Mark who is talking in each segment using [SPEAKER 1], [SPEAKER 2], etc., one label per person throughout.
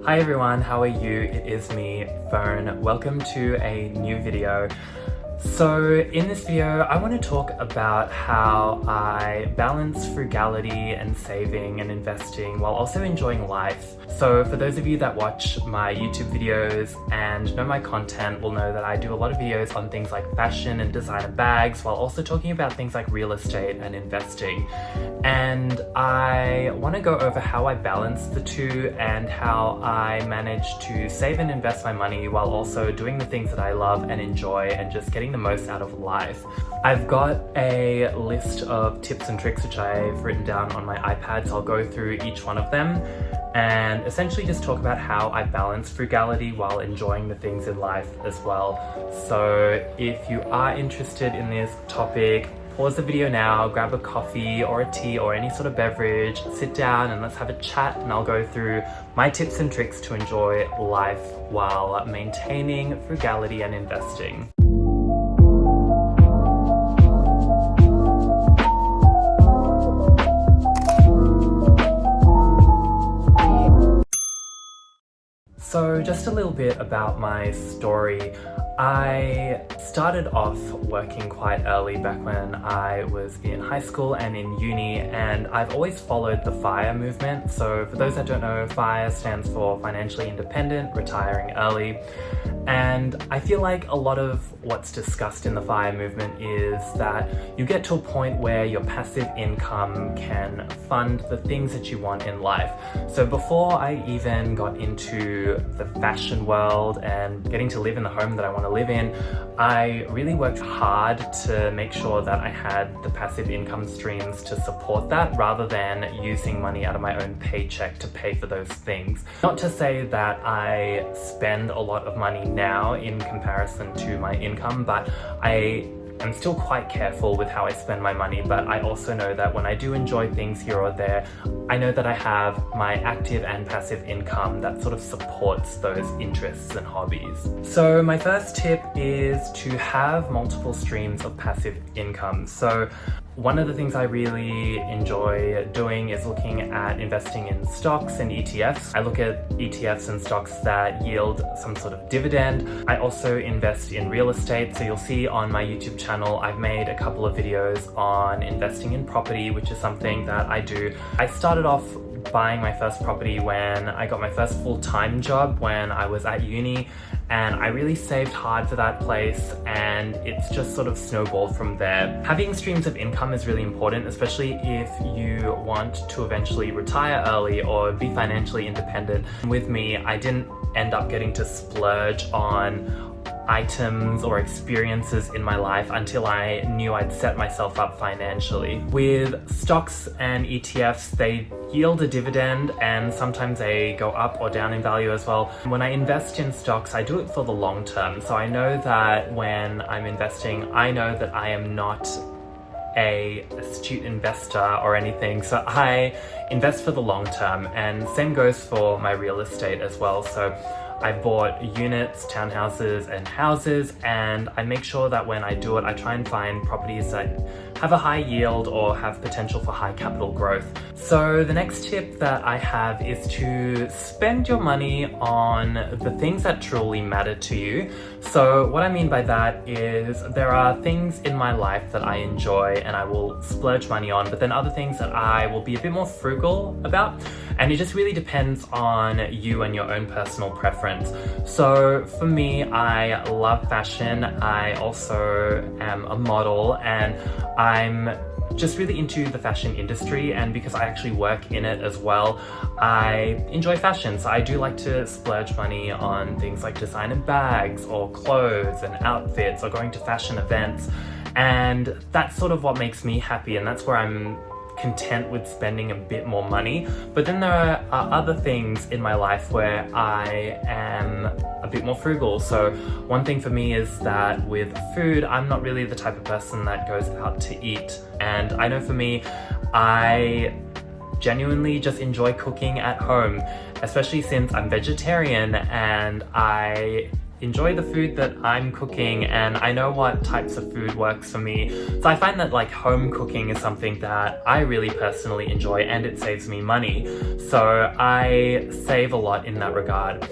[SPEAKER 1] Hi everyone, how are you? It is me, Fern. Welcome to a new video. So in this video, I want to talk about how I balance frugality and saving and investing while also enjoying life. So for those of you that watch my YouTube videos and know my content will know that I do a lot of videos on things like fashion and designer bags while also talking about things like real estate and investing. And I want to go over how I balance the two and how I manage to save and invest my money while also doing the things that I love and enjoy and just getting the most out of life. I've got a list of tips and tricks which I've written down on my iPad, so I'll go through each one of them and essentially just talk about how I balance frugality while enjoying the things in life as well. So if you are interested in this topic, pause the video now, grab a coffee or a tea or any sort of beverage, sit down and let's have a chat, and I'll go through my tips and tricks to enjoy life while maintaining frugality and investing. So just a little bit about my story. I started off working quite early back when I was in high school and in uni, and I've always followed the FIRE movement. So for those that don't know, FIRE stands for financially independent, retiring early. And I feel like a lot of what's discussed in the FIRE movement is that you get to a point where your passive income can fund the things that you want in life. So before I even got into the fashion world and getting to live in the home that I want to live in, I really worked hard to make sure that I had the passive income streams to support that rather than using money out of my own paycheck to pay for those things. Not to say that I spend a lot of money now in comparison to my income, but I'm still quite careful with how I spend my money, but I also know that when I do enjoy things here or there, I know that I have my active and passive income that sort of supports those interests and hobbies. So my first tip is to have multiple streams of passive income. So one of the things I really enjoy doing is looking at investing in stocks and ETFs. I look at ETFs and stocks that yield some sort of dividend. I also invest in real estate. So you'll see on my YouTube channel, I've made a couple of videos on investing in property, which is something that I do. I started off buying my first property when I got my first full-time job when I was at uni, and I really saved hard for that place, and it's just sort of snowballed from there. Having streams of income is really important, especially if you want to eventually retire early or be financially independent. With me, I didn't end up getting to splurge on items or experiences in my life until I knew I'd set myself up financially. With stocks and ETFs, they yield a dividend and sometimes they go up or down in value as well. When I invest in stocks, I do it for the long term. So I know that when I'm investing, I know that I am not an astute investor or anything. So I invest for the long term, and same goes for my real estate as well. So I bought units, townhouses and houses, and I make sure that when I do it, I try and find properties that have a high yield or have potential for high capital growth. So the next tip that I have is to spend your money on the things that truly matter to you. So what I mean by that is there are things in my life that I enjoy and I will splurge money on, but then other things that I will be a bit more frugal about. And it just really depends on you and your own personal preference. So for me, I love fashion. I also am a model, and I'm just really into the fashion industry, and because I actually work in it as well, I enjoy fashion. So I do like to splurge money on things like designer bags or clothes and outfits or going to fashion events, and that's sort of what makes me happy, and that's where I'm content with spending a bit more money. But then there are other things in my life where I am a bit more frugal. So one thing for me is that with food, I'm not really the type of person that goes out to eat. And I know for me, I genuinely just enjoy cooking at home, especially since I'm vegetarian and I enjoy the food that I'm cooking, and I know what types of food works for me. So I find that like home cooking is something that I really personally enjoy, and it saves me money. So I save a lot in that regard.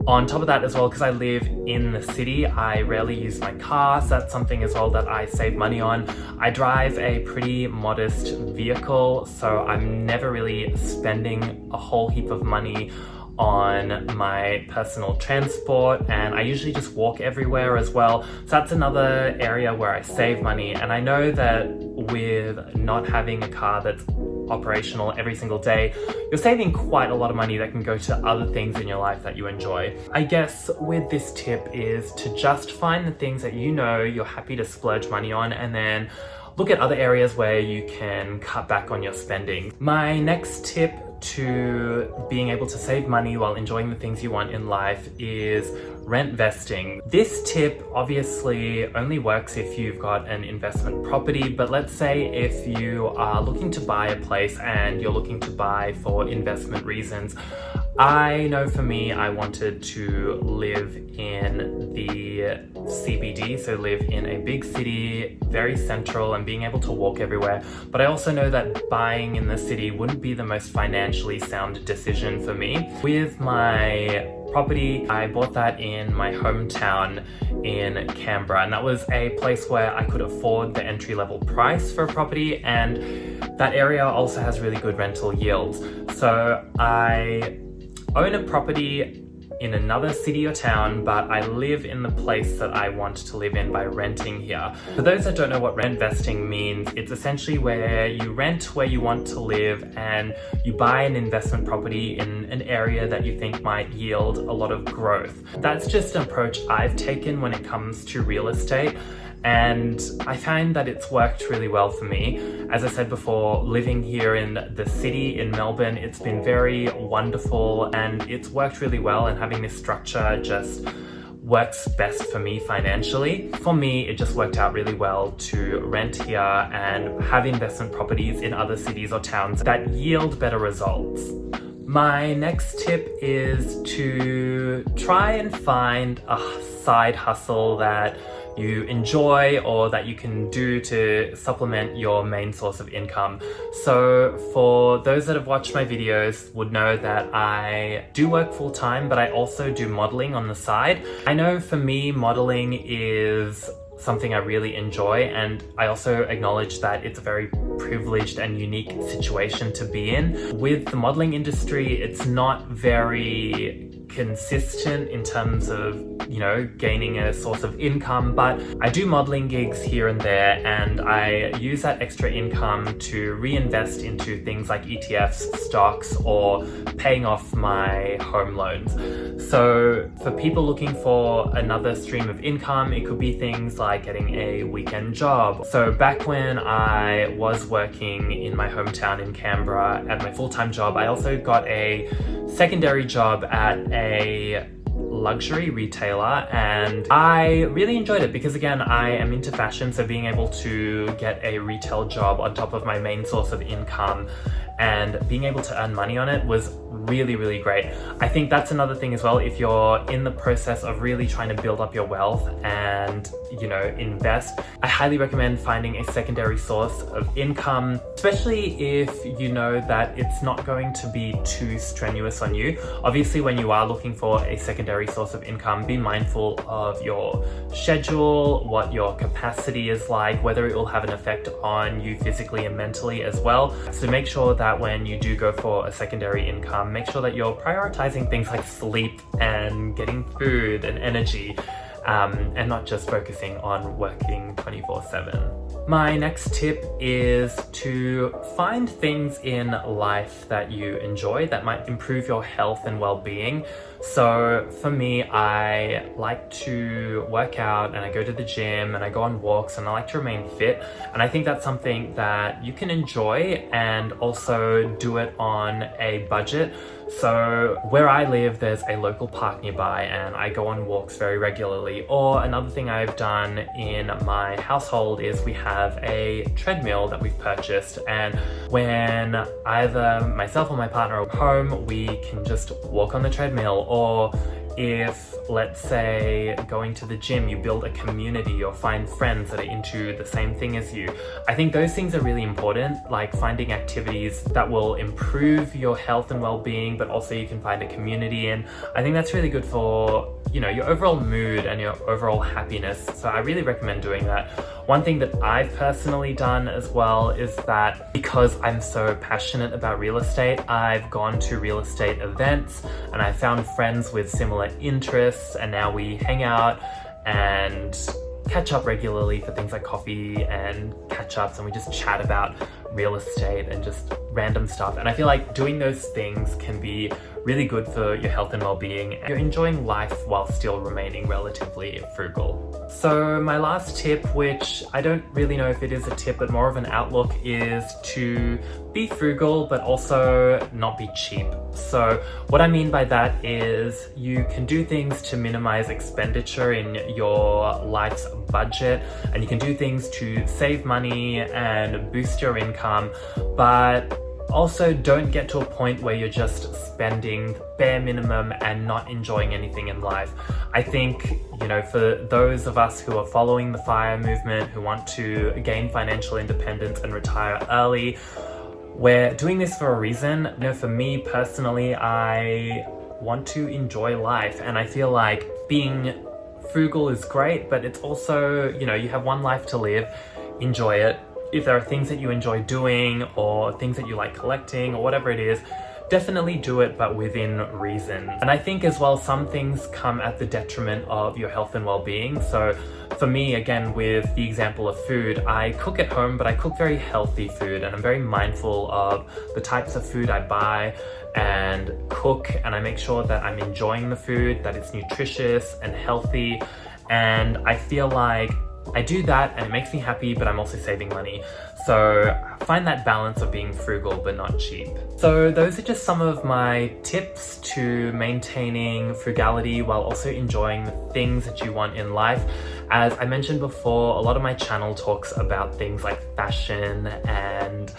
[SPEAKER 1] On top of that as well, because I live in the city, I rarely use my car, so that's something as well that I save money on. I drive a pretty modest vehicle, so I'm never really spending a whole heap of money on my personal transport, and I usually just walk everywhere as well. So that's another area where I save money. And I know that with not having a car that's operational every single day, you're saving quite a lot of money that can go to other things in your life that you enjoy. I guess with this tip is to just find the things that you know you're happy to splurge money on, and then look at other areas where you can cut back on your spending. My next tip to being able to save money while enjoying the things you want in life is rent vesting. This tip obviously only works if you've got an investment property, but let's say if you are looking to buy a place and you're looking to buy for investment reasons. I know for me, I wanted to live in the CBD, so live in a big city, very central, and being able to walk everywhere. But I also know that buying in the city wouldn't be the most financially sound decision for me. With my property, I bought that in my hometown in Canberra, and that was a place where I could afford the entry-level price for a property, and that area also has really good rental yields. So I own a property in another city or town, but I live in the place that I want to live in by renting here. For those that don't know what rent vesting means, it's essentially where you rent where you want to live and you buy an investment property in an area that you think might yield a lot of growth. That's just an approach I've taken when it comes to real estate, and I find that it's worked really well for me. As I said before, living here in the city in Melbourne, it's been very wonderful and it's worked really well, and having this structure just works best for me financially. For me, it just worked out really well to rent here and have investment properties in other cities or towns that yield better results. My next tip is to try and find a side hustle that you enjoy or that you can do to supplement your main source of income. So for those that have watched my videos would know that I do work full-time, but I also do modeling on the side. I know for me, modeling is something I really enjoy, and I also acknowledge that it's a very privileged and unique situation to be in. With the modeling industry, it's not very consistent in terms of, you know, gaining a source of income, but I do modeling gigs here and there, and I use that extra income to reinvest into things like ETFs, stocks, or paying off my home loans. So for people looking for another stream of income, it could be things like getting a weekend job. So back when I was working in my hometown in Canberra at my full-time job, I also got a secondary job at a luxury retailer, and I really enjoyed it because, again, I am into fashion, so being able to get a retail job on top of my main source of income and being able to earn money on it was really, really great. I think that's another thing as well. If you're in the process of really trying to build up your wealth and, you know, invest, I highly recommend finding a secondary source of income, especially if you know that it's not going to be too strenuous on you. Obviously, when you are looking for a secondary source of income, be mindful of your schedule, what your capacity is like, whether it will have an effect on you physically and mentally as well. So make sure that when you do go for a secondary income, make sure that you're prioritizing things like sleep and getting food and energy, and not just focusing on working 24/7. My next tip is to find things in life that you enjoy that might improve your health and well-being. So for me, I like to work out and I go to the gym and I go on walks and I like to remain fit. And I think that's something that you can enjoy and also do it on a budget. So where I live, there's a local park nearby and I go on walks very regularly. Or another thing I've done in my household is we have a treadmill that we've purchased, and when either myself or my partner are home, we can just walk on the treadmill. Or if, let's say, going to the gym, you build a community or find friends that are into the same thing as you. I think those things are really important, like finding activities that will improve your health and well-being, but also you can find a community in. I think that's really good for, you know, your overall mood and your overall happiness. So I really recommend doing that. One thing that I've personally done as well is that because I'm so passionate about real estate, I've gone to real estate events and I found friends with similar interests, and now we hang out and catch up regularly for things like coffee and catch-ups, and we just chat about real estate and just random stuff. And I feel like doing those things can be really good for your health and well-being. You're enjoying life while still remaining relatively frugal. So my last tip, which I don't really know if it is a tip, but more of an outlook, is to be frugal, but also not be cheap. So what I mean by that is you can do things to minimize expenditure in your life's budget, and you can do things to save money and boost your income, but also don't get to a point where you're just spending bare minimum and not enjoying anything in life. I think, you know, for those of us who are following the FIRE movement, who want to gain financial independence and retire early, we're doing this for a reason. You know, for me personally, I want to enjoy life, and I feel like being frugal is great, but it's also, you know, you have one life to live, enjoy it. If there are things that you enjoy doing or things that you like collecting or whatever it is, definitely do it, but within reason. And I think as well, some things come at the detriment of your health and well-being. So for me, again, with the example of food, I cook at home, but I cook very healthy food, and I'm very mindful of the types of food I buy and cook, and I make sure that I'm enjoying the food, that it's nutritious and healthy. And I feel like I do that and it makes me happy, but I'm also saving money. So find that balance of being frugal but not cheap. So those are just some of my tips to maintaining frugality while also enjoying the things that you want in life. As I mentioned before, a lot of my channel talks about things like fashion and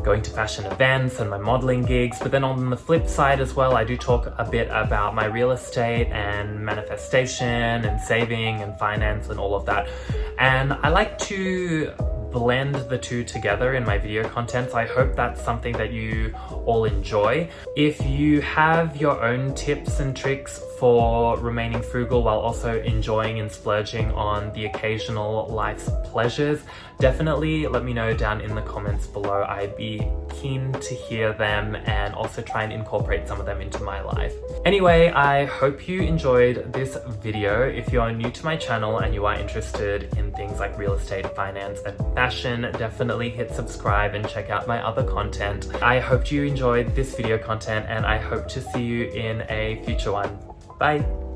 [SPEAKER 1] going to fashion events and my modeling gigs, but then on the flip side as well, I do talk a bit about my real estate and manifestation and saving and finance and all of that. And I like to blend the two together in my video content, so I hope that's something that you all enjoy. If you have your own tips and tricks for remaining frugal while also enjoying and splurging on the occasional life's pleasures, definitely let me know down in the comments below. I'd be keen to hear them and also try and incorporate some of them into my life. Anyway, I hope you enjoyed this video. If you are new to my channel and you are interested in things like real estate, finance, and fashion, definitely hit subscribe and check out my other content. I hope you enjoyed this video content, and I hope to see you in a future one. Bye!